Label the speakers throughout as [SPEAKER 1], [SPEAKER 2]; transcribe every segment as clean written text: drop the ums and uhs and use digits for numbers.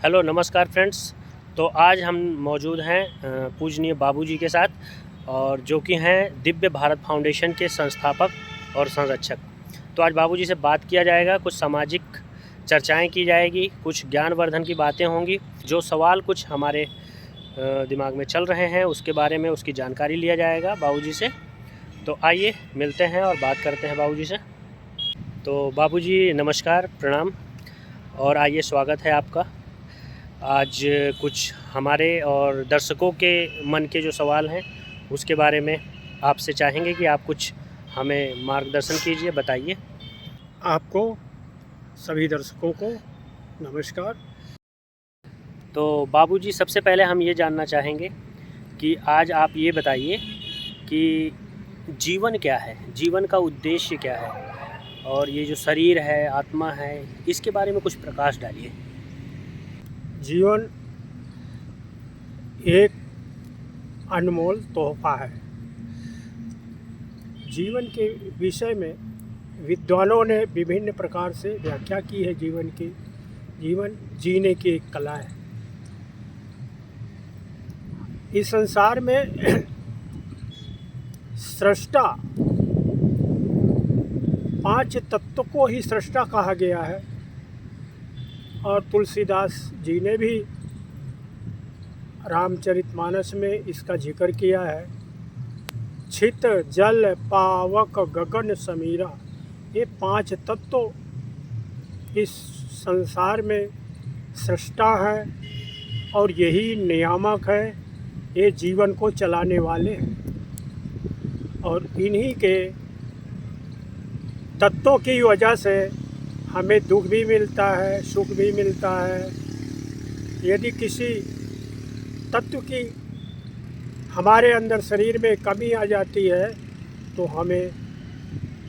[SPEAKER 1] Hello नमस्कार friends. तो आज हम मौजूद हैं पूजनीय बाबूजी के साथ, और जो कि हैं दिव्य भारत फाउंडेशन के संस्थापक और संरक्षक। तो आज बाबूजी से बात किया जाएगा, कुछ सामाजिक चर्चाएं की जाएगी, कुछ ज्ञानवर्धन की बातें होंगी। जो सवाल कुछ हमारे दिमाग में चल रहे हैं उसके बारे में उसकी जानकारी लिया जाएगा बाबूजी से। तो आइए मिलते हैं और बात करते हैं बाबूजी से। तो बाबूजी नमस्कार, प्रणाम, और आइए स्वागत है आपका। आज कुछ हमारे और दर्शकों के मन के जो सवाल हैं उसके बारे में आपसे चाहेंगे कि आप कुछ हमें मार्गदर्शन कीजिए, बताइए।
[SPEAKER 2] आपको सभी दर्शकों को नमस्कार।
[SPEAKER 1] तो बाबूजी सबसे पहले हम ये जानना चाहेंगे कि आज आप ये बताइए कि जीवन क्या है, जीवन का उद्देश्य क्या है, और ये जो शरीर है, आत्मा है, इसके बारे में कुछ प्रकाश डालिए।
[SPEAKER 2] जीवन एक अनमोल तोहफा है। जीवन के विषय में विद्वानों ने विभिन्न प्रकार से व्याख्या की है। जीवन जीने की एक कला है। इस संसार में सृष्टा 5 तत्व को ही सृष्टा कहा गया है, और तुलसीदास जी ने भी रामचरितमानस में इसका जिक्र किया है। छित जल पावक गगन समीरा, ये 5 तत्व इस संसार में सृष्टा है और यही नियामक है। ये जीवन को चलाने वाले हैं, और इन्हीं के तत्वों की वजह से हमें दुख भी मिलता है, सुख भी मिलता है। यदि किसी तत्व की हमारे अंदर शरीर में कमी आ जाती है तो हमें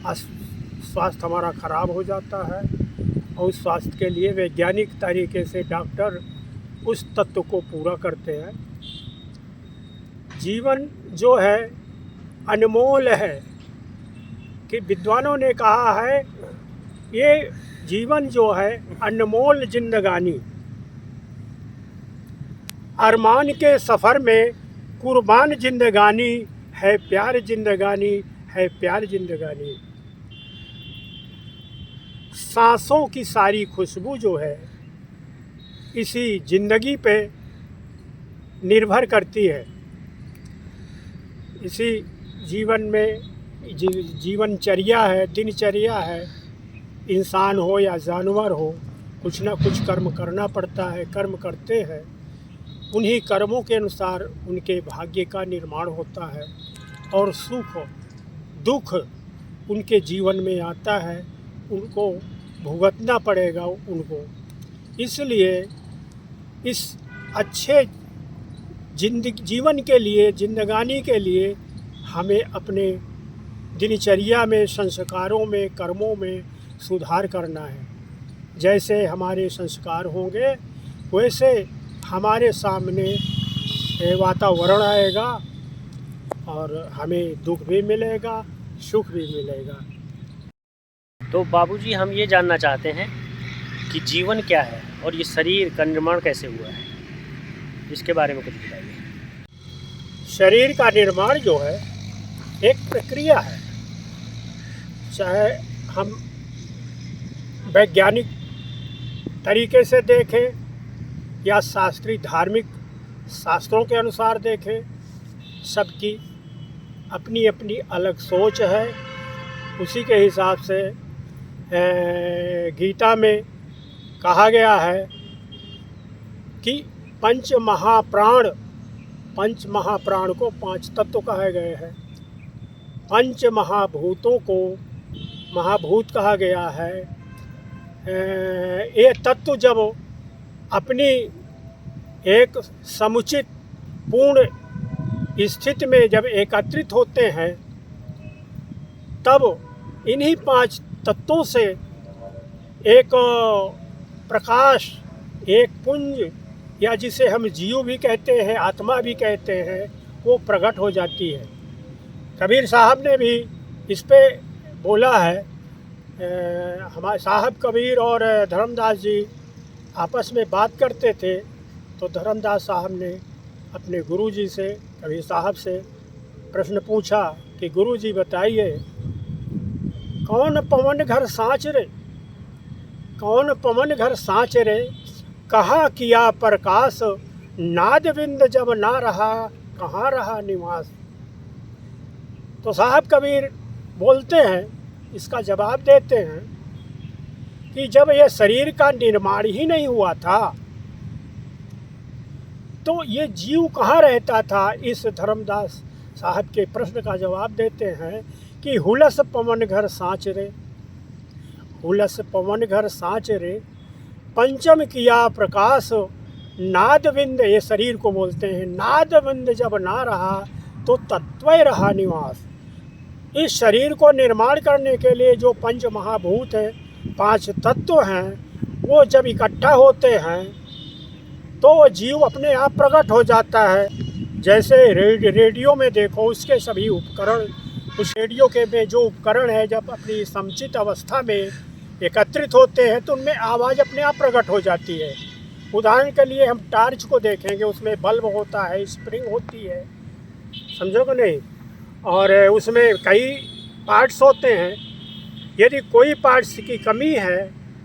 [SPEAKER 2] स्वास्थ्य हमारा ख़राब हो जाता है, और उस स्वास्थ्य के लिए वैज्ञानिक तरीके से डॉक्टर उस तत्व को पूरा करते हैं। जीवन जो है अनमोल है, कि विद्वानों ने कहा है ये जीवन जो है अनमोल जिंदगानी, अरमान के सफ़र में कुर्बान जिंदगानी है, प्यार जिंदगानी है, प्यार जिंदगानी। सांसों की सारी खुशबू जो है इसी ज़िंदगी पे निर्भर करती है। इसी जीवन में जीवनचर्या है, दिनचर्या है। इंसान हो या जानवर हो, कुछ ना कुछ कर्म करना पड़ता है। कर्म करते हैं, उन्हीं कर्मों के अनुसार उनके भाग्य का निर्माण होता है, और सुख दुख उनके जीवन में आता है, उनको भुगतना पड़ेगा उनको। इसलिए इस अच्छे जीवन के लिए, जिंदगानी के लिए हमें अपने दिनचर्या में, संस्कारों में, कर्मों में सुधार करना है। जैसे हमारे संस्कार होंगे वैसे हमारे सामने वातावरण आएगा, और हमें दुख भी मिलेगा, सुख भी मिलेगा।
[SPEAKER 1] तो बाबूजी हम ये जानना चाहते हैं कि जीवन क्या है और ये शरीर का निर्माण कैसे हुआ है, इसके बारे में कुछ बताइए।
[SPEAKER 2] शरीर का निर्माण जो है एक प्रक्रिया है। चाहे हम वैज्ञानिक तरीके से देखें या शास्त्रीय धार्मिक शास्त्रों के अनुसार देखें, सबकी अपनी अपनी अलग सोच है। उसी के हिसाब से गीता में कहा गया है कि पंच महाप्राण को 5 तत्व कहे गए हैं। पंच महाभूतों को महाभूत कहा गया है। ये तत्व जब अपनी एक समुचित पूर्ण स्थिति में जब एकत्रित होते हैं, तब इन्हीं 5 तत्वों से एक प्रकाश, एक पुंज, या जिसे हम जीव भी कहते हैं, आत्मा भी कहते हैं, वो प्रकट हो जाती है। कबीर साहब ने भी इस पे बोला है। हमारे साहब कबीर और धर्मदास जी आपस में बात करते थे तो धर्मदास साहब ने अपने गुरुजी से, कबीर साहब से प्रश्न पूछा कि गुरुजी बताइए, कौन पवन घर साँच रे, कौन पवन घर साँच रे, कहा किया प्रकाश, नाद बिंद जब ना रहा, कहाँ रहा निवास। तो साहब कबीर बोलते हैं, इसका जवाब देते हैं कि जब ये शरीर का निर्माण ही नहीं हुआ था तो ये जीव कहाँ रहता था। इस धर्मदास साहब के प्रश्न का जवाब देते हैं कि हुलस पवन घर साँच रे, हुलस पवन घर साँच रे, पंचम किया प्रकाश, नादविंद, ये शरीर को बोलते हैं, नादविंद जब ना रहा तो तत्वय रहा निवास। इस शरीर को निर्माण करने के लिए जो पंच महाभूत हैं, 5 तत्व हैं, वो जब इकट्ठा होते हैं तो जीव अपने आप प्रकट हो जाता है। जैसे रेडियो में देखो, उसके सभी उपकरण, उस रेडियो के में जो उपकरण है जब अपनी समुचित अवस्था में एकत्रित होते हैं तो उनमें आवाज़ अपने आप प्रकट हो जाती है। उदाहरण के लिए हम टार्च को देखेंगे, उसमें बल्ब होता है, स्प्रिंग होती है, समझोगे नहीं, और उसमें कई पार्ट्स होते हैं। यदि कोई पार्ट्स की कमी है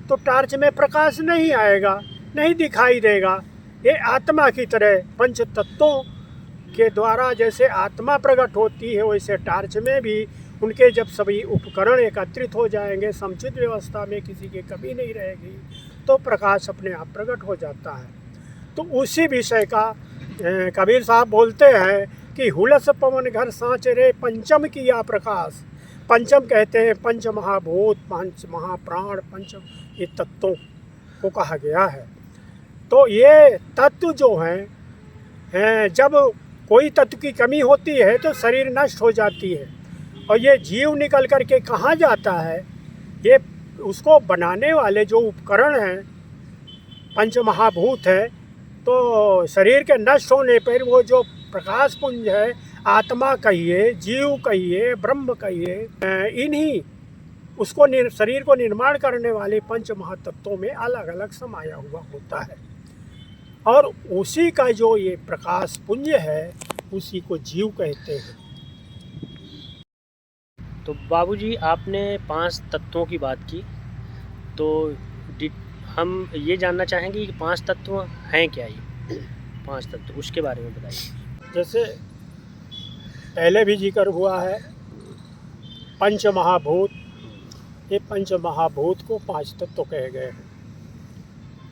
[SPEAKER 2] तो टार्च में प्रकाश नहीं आएगा, नहीं दिखाई देगा। ये आत्मा की तरह पंच तत्वों के द्वारा जैसे आत्मा प्रकट होती है, वैसे टार्च में भी उनके जब सभी उपकरण एकत्रित हो जाएंगे, समुचित व्यवस्था में किसी की कमी नहीं रहेगी, तो प्रकाश अपने आप प्रकट हो जाता है। तो उसी विषय का कबीर साहब बोलते हैं कि हुलस पवन घर साँच रे, पंचम किया प्रकाश। पंचम कहते हैं पंच महाभूत, पंच महाप्राण, पंच ये तत्वों को कहा गया है। तो ये तत्व जो हैं, जब कोई तत्व की कमी होती है तो शरीर नष्ट हो जाती है, और ये जीव निकल कर के कहाँ जाता है, ये उसको बनाने वाले जो उपकरण हैं, पंच महाभूत हैं, तो शरीर के नष्ट होने पर वो जो प्रकाश पुंज है, आत्मा कहिए, जीव कहिए, ब्रह्म कहिए, इन्हीं उसको शरीर को निर्माण करने वाले पंच महातत्वों में अलग अलग समाया हुआ होता है। और उसी का जो ये प्रकाश पुंज है, उसी को जीव कहते हैं।
[SPEAKER 1] तो बाबूजी, आपने 5 तत्वों की बात की, तो हम ये जानना चाहेंगे कि 5 तत्व हैं क्या, ये 5 तत्व, उसके बारे में बताइए।
[SPEAKER 2] जैसे पहले भी जिक्र हुआ है पंच महाभूत, ये पंच महाभूत को 5 तत्व कहे गए हैं।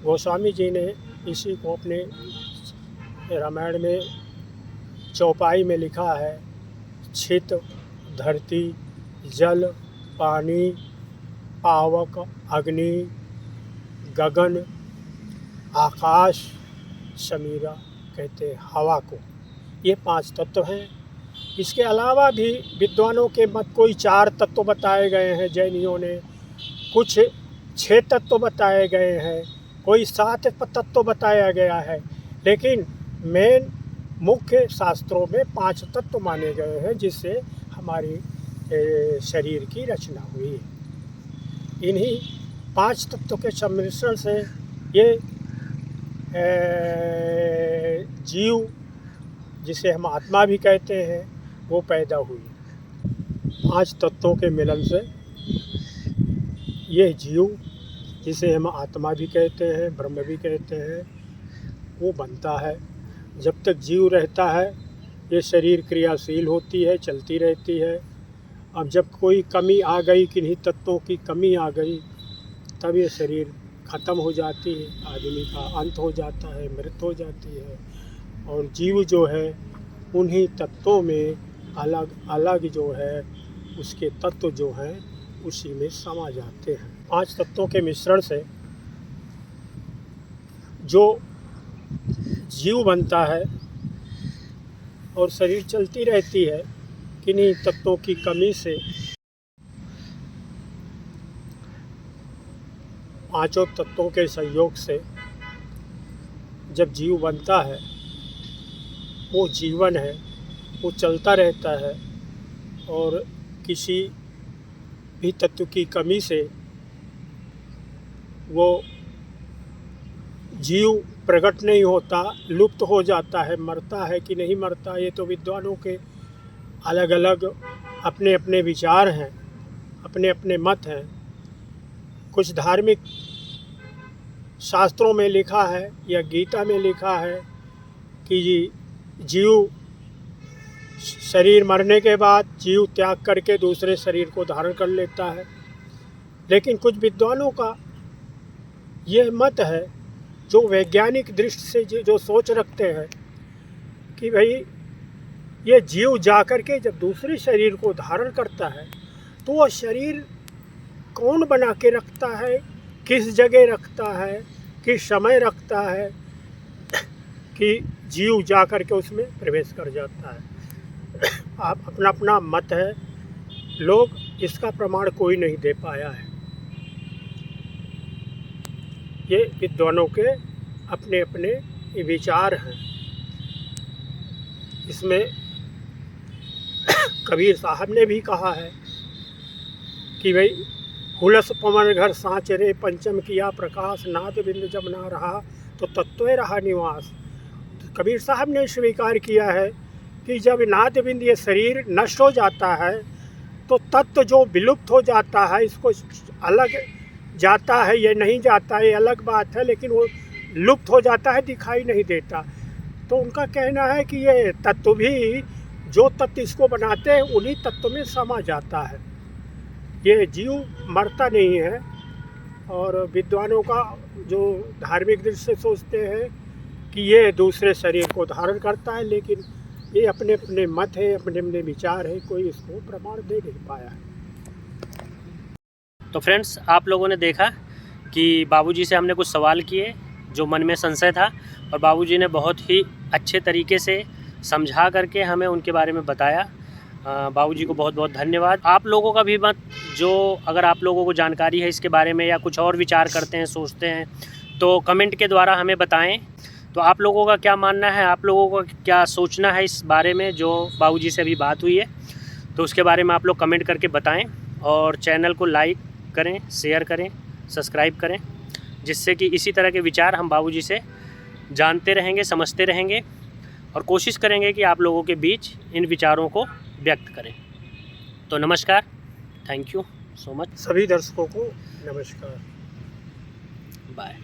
[SPEAKER 2] गोस्वामी जी ने इसी को अपने रामायण में चौपाई में लिखा है, छित, धरती, जल, पानी, पावक, अग्नि, गगन, आकाश, समीरा कहते हैं हवा को। ये 5 तत्व हैं। इसके अलावा भी विद्वानों के मत कोई 4 तत्व बताए गए हैं, जैनियों ने कुछ 6 तत्व बताए गए हैं, कोई 7 तत्व बताया गया है, लेकिन मेन मुख्य शास्त्रों में 5 तत्व माने गए हैं, जिससे हमारी शरीर की रचना हुई। इन्हीं 5 तत्वों के सम्मिश्रण से ये जीव, जिसे हम आत्मा भी कहते हैं, वो पैदा हुई। 5 तत्वों के मिलन से ये जीव, जिसे हम आत्मा भी कहते हैं, ब्रह्म भी कहते हैं, वो बनता है। जब तक जीव रहता है ये शरीर क्रियाशील होती है, चलती रहती है। अब जब कोई कमी आ गई, किन्हीं तत्वों की कमी आ गई, तब ये शरीर ख़त्म हो जाती है, आदमी का अंत हो जाता है, मृत्यु हो जाती है। और जीव जो है उन्हीं तत्वों में अलग अलग जो है उसके तत्व जो हैं उसी में समा जाते हैं। 5 तत्वों के मिश्रण से जो जीव बनता है और शरीर चलती रहती है, किन्हीं तत्वों की कमी से 5 तत्वों के संयोग से जब जीव बनता है, वो जीवन है, वो चलता रहता है, और किसी भी तत्व की कमी से वो जीव प्रकट नहीं होता, लुप्त हो जाता है, मरता है कि नहीं मरता, ये तो विद्वानों के अलग अलग अपने अपने विचार हैं, अपने अपने मत हैं। कुछ धार्मिक शास्त्रों में लिखा है या गीता में लिखा है कि जीव शरीर मरने के बाद जीव त्याग करके दूसरे शरीर को धारण कर लेता है। लेकिन कुछ विद्वानों का यह मत है, जो वैज्ञानिक दृष्टि से जो सोच रखते हैं कि भाई ये जीव जाकर के जब दूसरे शरीर को धारण करता है तो वह शरीर कौन बना के रखता है, किस जगह रखता है, किस समय रखता है कि जीव जाकर के उसमें प्रवेश कर जाता है। आप अपना अपना मत है, लोग इसका प्रमाण कोई नहीं दे पाया है। ये विद्वानों के अपने अपने विचार हैं। इसमें कबीर साहब ने भी कहा है कि भाई हुलस पवन घर सांचरे पंचम किया प्रकाश, नाद बिंद जब ना रहा तो तत्व रहा निवास। तो कबीर साहब ने स्वीकार किया है कि जब नाद बिंद ये शरीर नष्ट हो जाता है तो तत्व जो विलुप्त हो जाता है, इसको अलग जाता है या नहीं जाता है ये अलग बात है, लेकिन वो लुप्त हो जाता है, दिखाई नहीं देता। तो उनका कहना है कि ये तत्व भी जो तत्व इसको बनाते हैं उन्हीं तत्व में समा जाता है। ये जीव मरता नहीं है। और विद्वानों का जो धार्मिक दृष्टि से सोचते हैं कि ये दूसरे शरीर को धारण करता है, लेकिन ये अपने अपने मत है, अपने अपने विचार है, कोई इसको प्रमाण दे नहीं पाया है।
[SPEAKER 1] तो फ्रेंड्स, आप लोगों ने देखा कि बाबूजी से हमने कुछ सवाल किए जो मन में संशय था, और बाबूजी ने बहुत ही अच्छे तरीके से समझा करके हमें उनके बारे में बताया। बाबूजी को बहुत बहुत धन्यवाद। आप लोगों का भी मत, जो अगर आप लोगों को जानकारी है इसके बारे में या कुछ और विचार करते हैं, सोचते हैं, तो कमेंट के द्वारा हमें बताएं। तो आप लोगों का क्या मानना है, आप लोगों का क्या सोचना है इस बारे में जो बाबूजी से अभी बात हुई है, तो उसके बारे में आप लोग कमेंट करके बताएं। और चैनल को लाइक करें, शेयर करें, सब्सक्राइब करें, जिससे कि इसी तरह के विचार हम बाबूजी से जानते रहेंगे, समझते रहेंगे, और कोशिश करेंगे कि आप लोगों के बीच इन विचारों को व्यक्त करें। तो नमस्कार, थैंक यू सो मच।
[SPEAKER 2] सभी दर्शकों को नमस्कार,
[SPEAKER 1] बाय।